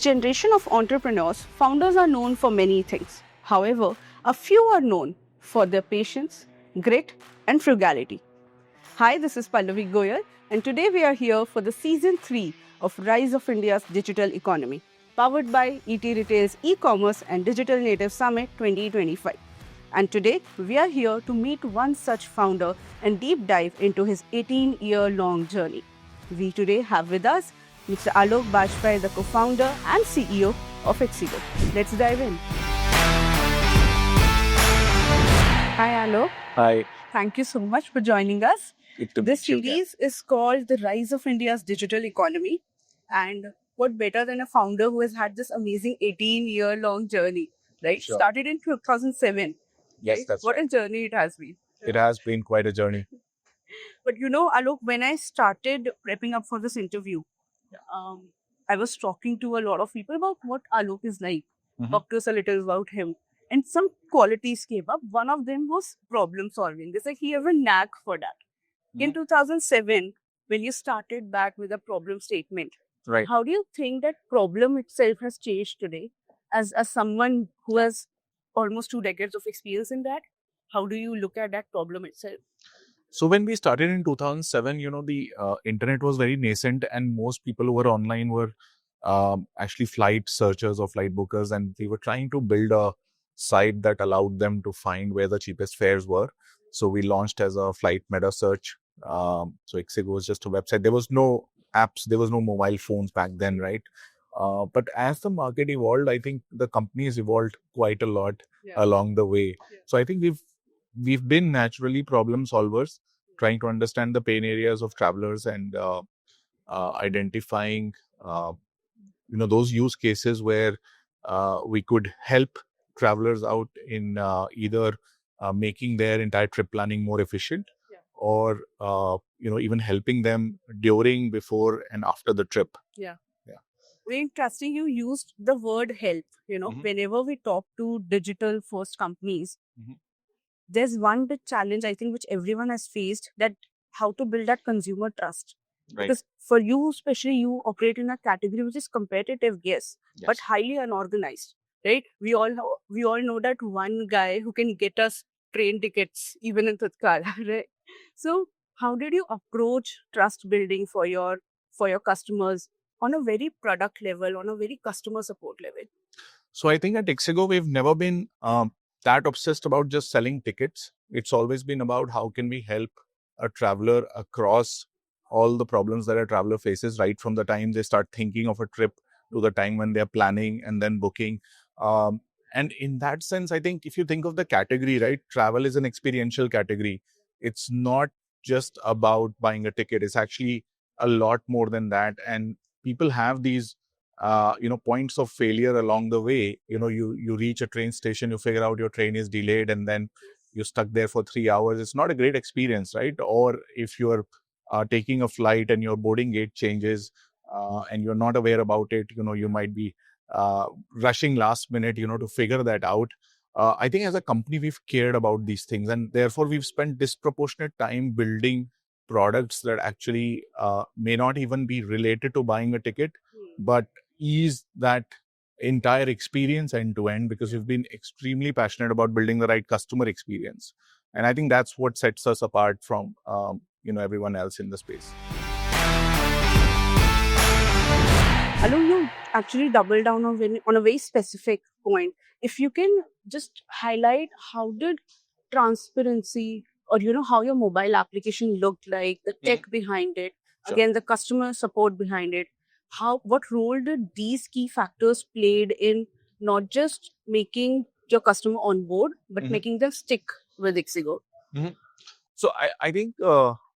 generation of entrepreneurs, founders are known for many things. However, a few are known for their patience, grit, and frugality. Hi, this is Pallavi Goel, and today we are here for the season 3 of Rise of India's Digital Economy, powered by ETRetail's E-commerce and Digital Native Summit 2025. And today we are here to meet one such founder and deep dive into his 18-year-long journey. We today have with us Mr. Aloke Bajpai, the co-founder and CEO of Ixigo. Let's dive in. Hi, Aloke. Hi. Thank you so much for joining us. This series is called The Rise of India's Digital Economy. And what better than a founder who has had this amazing 18-year-long journey, right? Sure. Started in 2007. Yes, right? that's What right. a journey it has been. It has been quite a journey. But you know, Alok, when I started prepping up for this interview, I was talking to a lot of people about what Alok is like. Talked to us a little about him. And some qualities came up. One of them was problem solving. They said he has a knack for that. In 2007, when you started back with a problem statement, Right. how do you think that problem itself has changed today? As someone who has almost 2 decades of experience in that, how do you look at that problem itself? So when we started in 2007, the internet was very nascent and most people who were online were actually flight searchers or flight bookers, and we were trying to build a site that allowed them to find where the cheapest fares were. So we launched as a flight meta search. So Ixigo was just a website. There was no apps, there was no mobile phones back then, right? But as the market evolved, I think the companies evolved quite a lot along the way. So I think we've been naturally problem solvers, trying to understand the pain areas of travelers and identifying those use cases where we could help travelers out in either making their entire trip planning more efficient, or even helping them during, before, and after the trip. Very interesting. You used the word help. Whenever we talk to digital first companies, there's one big challenge, I think, which everyone has faced, that how to build that consumer trust. Right. Because for you, especially, you operate in a category which is competitive, yes, but highly unorganized, right? We all know that one guy who can get us train tickets even in Tatkal, right? So how did you approach trust building for your customers on a very product level, on a very customer support level? So I think at Ixigo, we've never been that obsessed about just selling tickets. It's always been about how can we help a traveler across all the problems that a traveler faces, right from the time they start thinking of a trip to the time when they're planning and then booking. And in that sense, I think if you think of the category, right, travel is an experiential category. It's not just about buying a ticket. It's actually a lot more than that. And people have these points of failure along the way. You reach a train station, you figure out your train is delayed, and then you're stuck there for 3 hours. It's not a great experience, right? Or if you're taking a flight and your boarding gate changes and you're not aware about it, you might be rushing last minute, to figure that out. I think as a company, we've cared about these things, and therefore we've spent disproportionate time building products that actually may not even be related to buying a ticket, but ease that entire experience end to end, because we've been extremely passionate about building the right customer experience. And I think that's what sets us apart from everyone else in the space. Alok, you actually double down on a very specific point. If you can just highlight, how did transparency, or how your mobile application looked like, the tech behind it, again the customer support behind it, what role did these key factors played in not just making your customer on board, but making them stick with Ixigo? So I think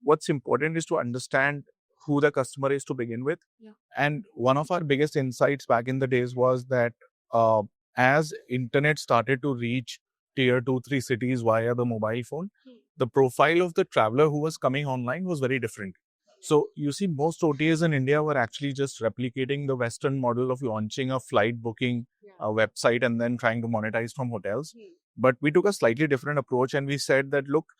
what's important is to understand who the customer is to begin with. And one of our biggest insights back in the days was that as internet started to reach tier 2-3 cities via the mobile phone, the profile of the traveler who was coming online was very different. So you see, most OTAs in India were actually just replicating the Western model of launching a flight booking website and then trying to monetize from hotels. But we took a slightly different approach, and we said that, look,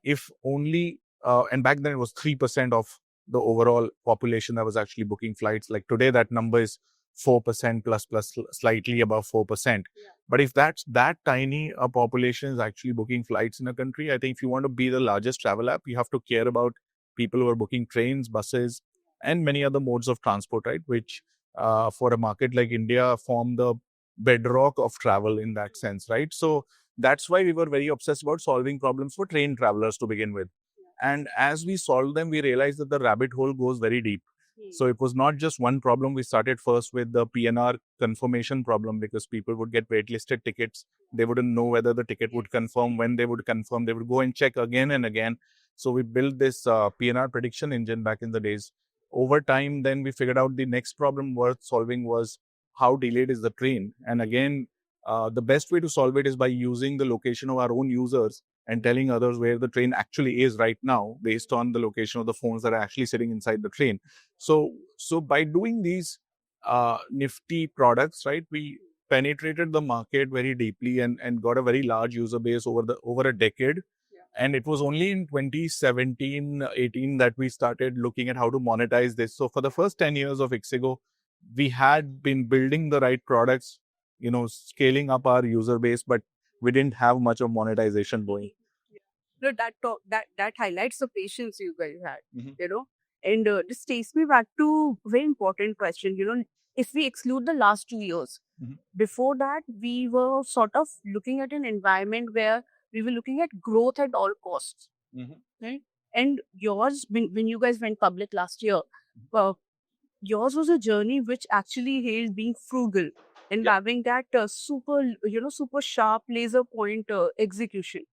if only, and back then it was 3% of the overall population that was actually booking flights. Like today, that number is 4% plus slightly above 4%. But if that's that tiny a population is actually booking flights in a country, I think if you want to be the largest travel app, you have to care about people who are booking trains, buses, and many other modes of transport, right? Which for a market like India form the bedrock of travel in that sense, right? So that's why we were very obsessed about solving problems for train travelers to begin with. And as we solved them, we realized that the rabbit hole goes very deep. So it was not just one problem. We started first with the PNR confirmation problem because people would get waitlisted tickets. They wouldn't know whether the ticket would confirm, when they would confirm. They would go and check again and again. So we built this PNR prediction engine back in the days. Over time, then we figured out the next problem worth solving was how delayed is the train. And again, the best way to solve it is by using the location of our own users and telling others where the train actually is right now based on the location of the phones that are actually sitting inside the train. So by doing these nifty products, right, we penetrated the market very deeply and got a very large user base over a decade. And it was only in 2017-18 that we started looking at how to monetize this. So for the first 10 years of Ixigo, we had been building the right products, scaling up our user base, but we didn't have much of monetization going. No, that highlights the patience you guys had, and this takes me back to a very important question. If we exclude the last 2 years, before that, we were sort of looking at an environment where we were looking at growth at all costs, right? And yours, when you guys went public last year, yours was a journey which actually hailed being frugal and having that super sharp laser point execution.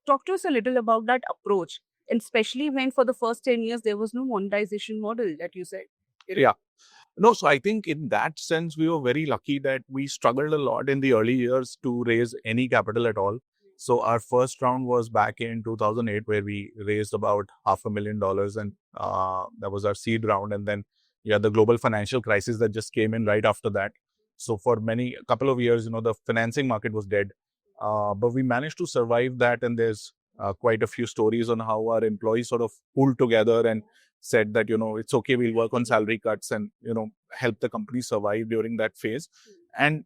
Talk to us a little about that approach, and especially when for the first 10 years there was no monetization model that you said. Yeah. No, so I think in that sense, we were very lucky that we struggled a lot in the early years to raise any capital at all. So our first round was back in 2008, where we raised about $500,000, and that was our seed round. And then the global financial crisis that just came in right after that. So for a couple of years, the financing market was dead. But we managed to survive that, and there's quite a few stories on how our employees sort of pulled together and said that, it's okay, we'll work on salary cuts and, help the company survive during that phase. And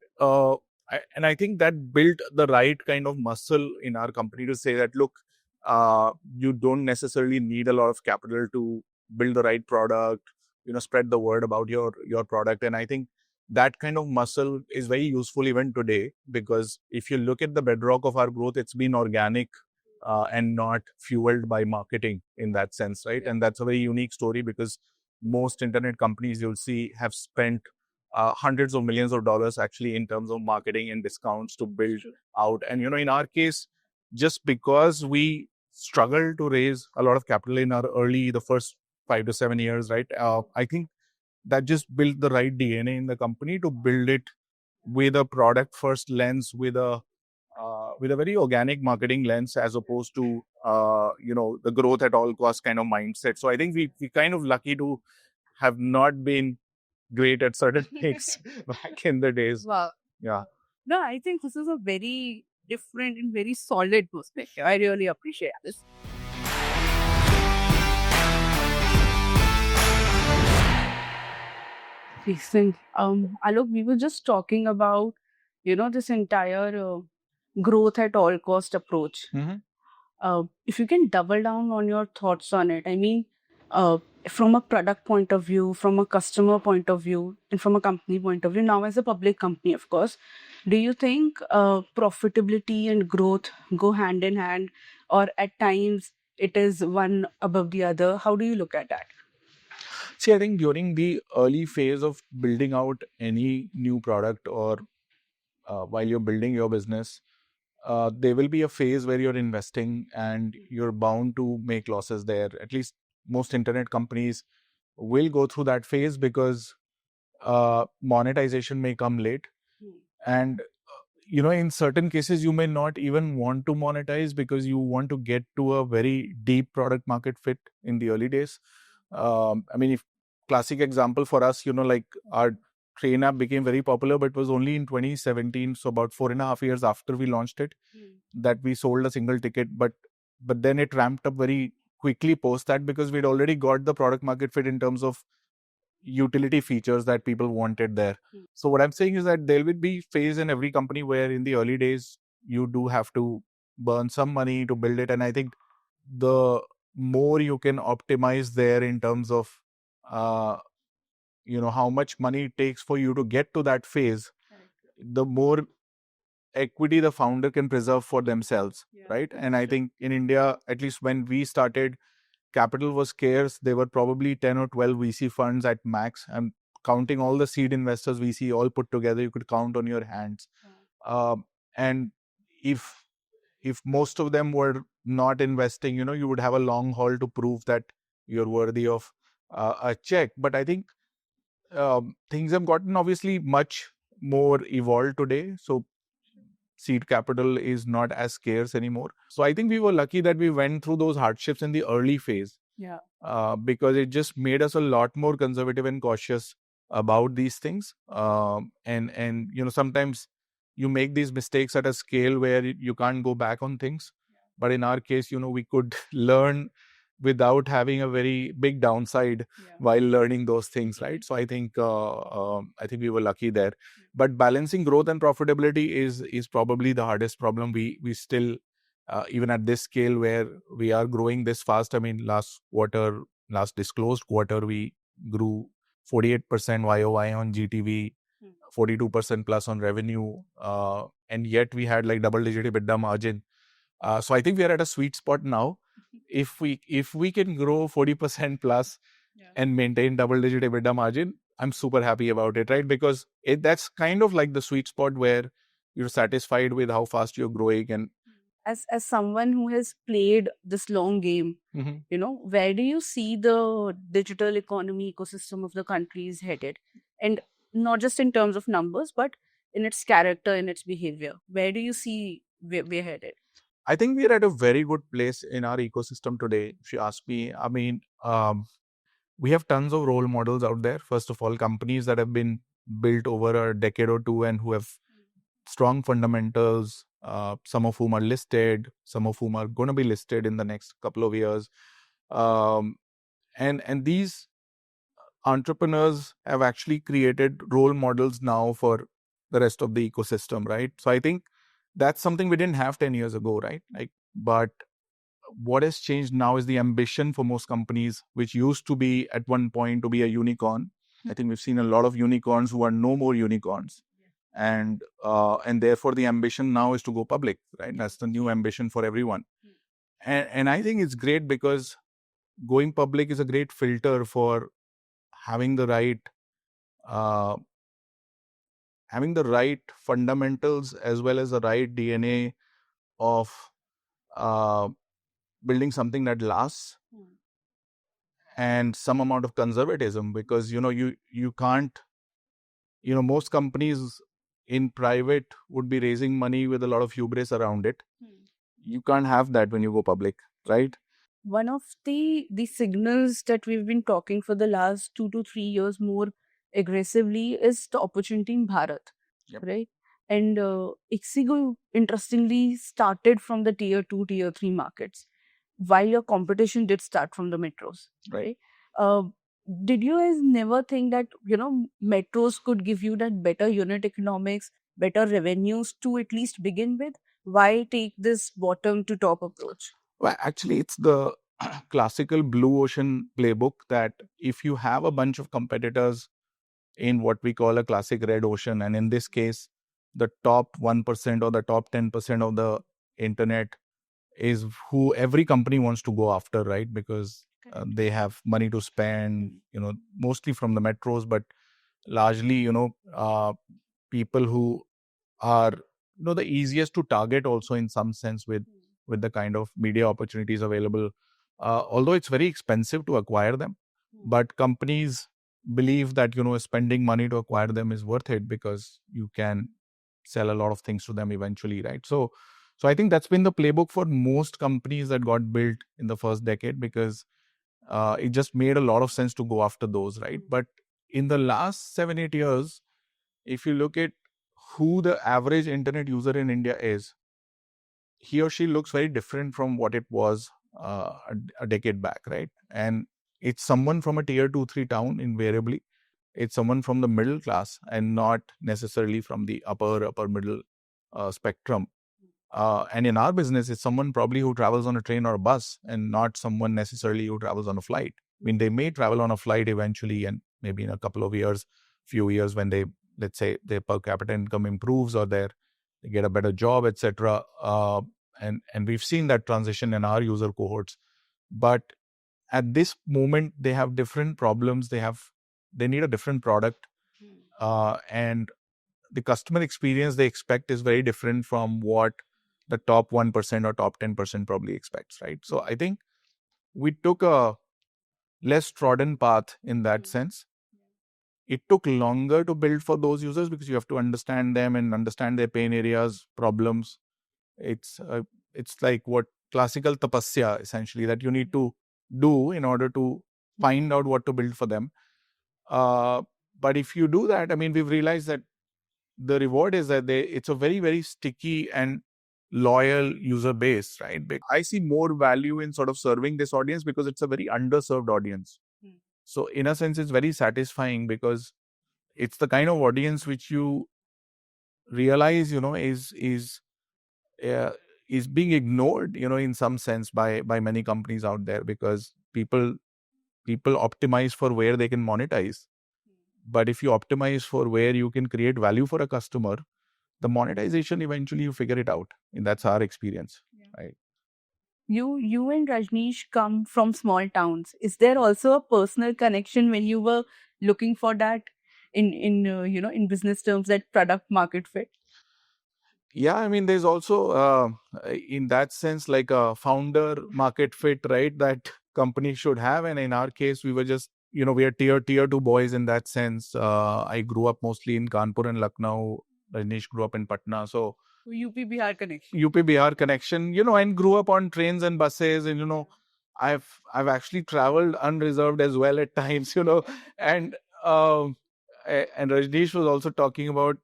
I think that built the right kind of muscle in our company to say that, look, you don't necessarily need a lot of capital to build the right product, spread the word about your product. And I think that kind of muscle is very useful even today, because if you look at the bedrock of our growth, it's been organic and not fueled by marketing in that sense, right? And that's a very unique story, because most internet companies you'll see have spent hundreds of millions of dollars actually in terms of marketing and discounts to build out. And, in our case, just because we struggled to raise a lot of capital in the first 5 to 7 years, right? I think that just built the right DNA in the company to build it with a product first lens, with a very organic marketing lens, as opposed to the growth at all costs kind of mindset. So I think we kind of lucky to have not been great at certain things back in the days. Wow. Yeah. No, I think this is a very different and very solid perspective. I really appreciate this. Decent. Alok, we were just talking about, this entire growth at all cost approach. If you can double down on your thoughts on it, I mean, from a product point of view, from a customer point of view, and from a company point of view, now as a public company, of course, do you think profitability and growth go hand in hand, or at times it is one above the other? How do you look at that? See, I think during the early phase of building out any new product, or while you're building your business, there will be a phase where you're investing and you're bound to make losses there. At least most internet companies will go through that phase, because monetization may come late. And in certain cases, you may not even want to monetize because you want to get to a very deep product market fit in the early days. I mean, if classic example for us, like our train app became very popular, but it was only in 2017, so about 4.5 years after we launched it, that we sold a single ticket. But then it ramped up very quickly post that, because we'd already got the product market fit in terms of utility features that people wanted there. So what I'm saying is that there will be phase in every company where in the early days you do have to burn some money to build it, and I think the more you can optimize there in terms of uh, how much money it takes for you to get to that phase, the more equity the founder can preserve for themselves, right? And I think in India, at least when we started, capital was scarce. There were probably 10 or 12 VC funds at max. I'm counting all the seed investors VC all put together, you could count on your hands. And if most of them were not investing, you would have a long haul to prove that you're worthy of a check. But I think things have gotten obviously much more evolved today. So seed capital is not as scarce anymore. So I think we were lucky that we went through those hardships in the early phase. Yeah. Because it just made us a lot more conservative and cautious about these things. And sometimes you make these mistakes at a scale where you can't go back on things. But in our case, we could learn without having a very big downside while learning those things, right? So I think we were lucky there. But balancing growth and profitability is probably the hardest problem. We still even at this scale where we are growing this fast. I mean, last disclosed quarter, we grew 48% YOY on GTV, 42% plus on revenue, and yet we had like double-digit EBITDA margin. So I think we are at a sweet spot now. If we can grow 40% plus and maintain double-digit EBITDA margin, I'm super happy about it, right? Because that's kind of like the sweet spot where you're satisfied with how fast you're growing. And As someone who has played this long game, where do you see the digital economy ecosystem of the country is headed? And not just in terms of numbers, but in its character, in its behavior. Where do you see we're headed? I think we're at a very good place in our ecosystem today. If you ask me, I mean, we have tons of role models out there. First of all, companies that have been built over a decade or two and who have strong fundamentals, some of whom are listed, some of whom are going to be listed in the next couple of years. And these entrepreneurs have actually created role models now for the rest of the ecosystem, right? So I think that's something we didn't have 10 years ago, right? But what has changed now is the ambition for most companies, which used to be at one point to be a unicorn. I think we've seen a lot of unicorns who are no more unicorns. And therefore the ambition now is to go public, right? That's the new ambition for everyone. And I think it's great because going public is a great filter for having the right fundamentals as well as the right DNA of building something that lasts, and some amount of conservatism, because you can't, most companies in private would be raising money with a lot of hubris around it. You can't have that when you go public, right? One of the signals that we've been talking for the last 2 to 3 years more aggressively is the opportunity in Bharat, right? And Ixigo, interestingly, started from the tier 2, tier 3 markets, while your competition did start from the metros, right? Uh, did you guys never think that, metros could give you that better unit economics, better revenues to at least begin with? Why take this bottom to top approach? Well, actually, it's the classical blue ocean playbook that if you have a bunch of competitors in what we call a classic red ocean, and in this case, the top 1% or the top 10% of the internet is who every company wants to go after, right? Because they have money to spend, mostly from the metros, but largely, people who are, the easiest to target also in some sense with the kind of media opportunities available. Although it's very expensive to acquire them, but companies believe that, spending money to acquire them is worth it because you can sell a lot of things to them eventually, right? So I think that's been the playbook for most companies that got built in the first decade, because it just made a lot of sense to go after those, right? But in the last 7-8 years, if you look at who the average internet user in India is, he or she looks very different from what it was a decade back, right? And it's someone from a tier 2, 3 town invariably. it's someone from the middle class and not necessarily from the upper middle spectrum. And in our business, it's someone probably who travels on a train or a bus and not someone necessarily who travels on a flight. I mean, they may travel on a flight eventually, and maybe in a couple of years, few years, when they, let's say, their per capita income improves or they get a better job, etc. And we've seen that transition in our user cohorts. But at this moment, they have different problems. They need a different product, and the customer experience they expect is very different from what the top 1% or top 10% probably expects, right? So I think we took a less trodden path in that sense. It took longer to build for those users because you have to understand them and understand their pain areas, problems. It's like what classical tapasya, essentially, that you need to do in order to find out what to build for them. But if you do that, I mean, we've realized that the reward is that it's a very, very sticky and loyal user base, right? I see more value in sort of serving this audience because it's a very underserved audience. So in a sense, it's very satisfying because it's the kind of audience which you realize, is being ignored, in some sense by many companies out there, because people optimize for where they can monetize. But if you optimize for where you can create value for a customer, the monetization, eventually you figure it out. And that's our experience, right? You and Rajneesh come from small towns. Is there also a personal connection when you were looking for that in business terms, that product market fit? Yeah, I mean, there's also in that sense like a founder market fit, right? That company should have. And in our case, we were just, we are tier 2 boys in that sense. I grew up mostly in Kanpur and Lucknow. Rajneesh grew up in Patna. So UP Bihar connection. UP Bihar connection, and grew up on trains and buses, and I've actually traveled unreserved as well at times, and and Rajneesh was also talking about,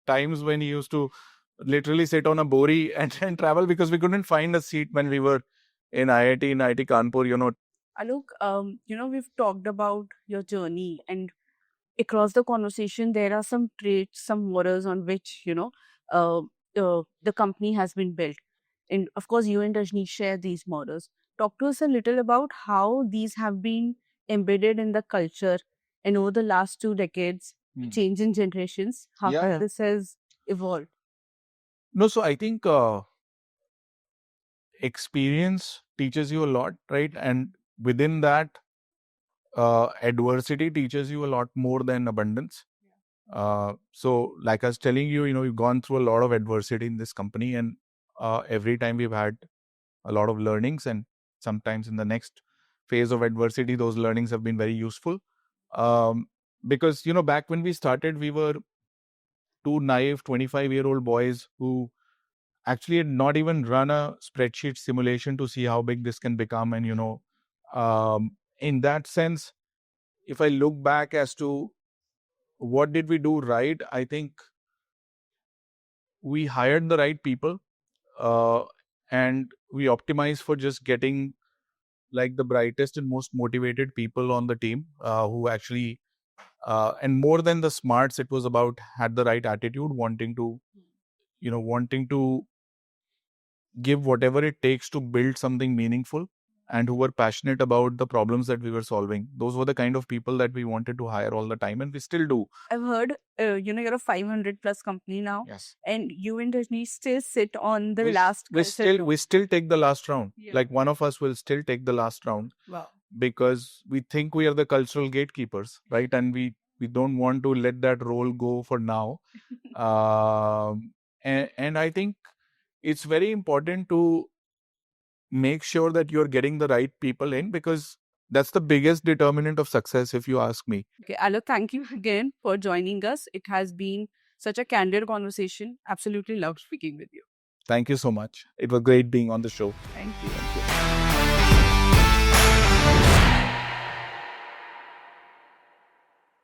times when he used to literally sit on a bori and travel because we couldn't find a seat when we were in IIT Kanpur. Alok, we've talked about your journey, and across the conversation, there are some traits, some models on which, the company has been built. And of course, you and Rajni share these models. Talk to us a little about how these have been embedded in the culture and over the last 2 decades, change in generations, how this has evolved. No, so I think experience teaches you a lot, right? And within that, adversity teaches you a lot more than abundance. So like I was telling you, we've gone through a lot of adversity in this company, and every time we've had a lot of learnings, and sometimes in the next phase of adversity, those learnings have been very useful. Because, back when we started, we were two naive 25-year-old boys who actually had not even run a spreadsheet simulation to see how big this can become. And, in that sense, if I look back as to what did we do right, I think we hired the right people, and we optimized for just getting like the brightest and most motivated people on the team, who actually, and more than the smarts, it was about had the right attitude, wanting to give whatever it takes to build something meaningful, and who were passionate about the problems that we were solving. Those were the kind of people that we wanted to hire all the time, and we still do. I've heard, you're a 500 plus company now. Yes. And you and Rajni still sit on the we still take the last round. Yeah. Like one of us will still take the last round. Wow. Because we think we are the cultural gatekeepers, right? And we don't want to let that role go for now. And I think it's very important to make sure that you're getting the right people in, because that's the biggest determinant of success, if you ask me. Okay, Aloke, thank you again for joining us. It has been such a candid conversation. Absolutely loved speaking with you. Thank you so much. It was great being on the show. Thank you.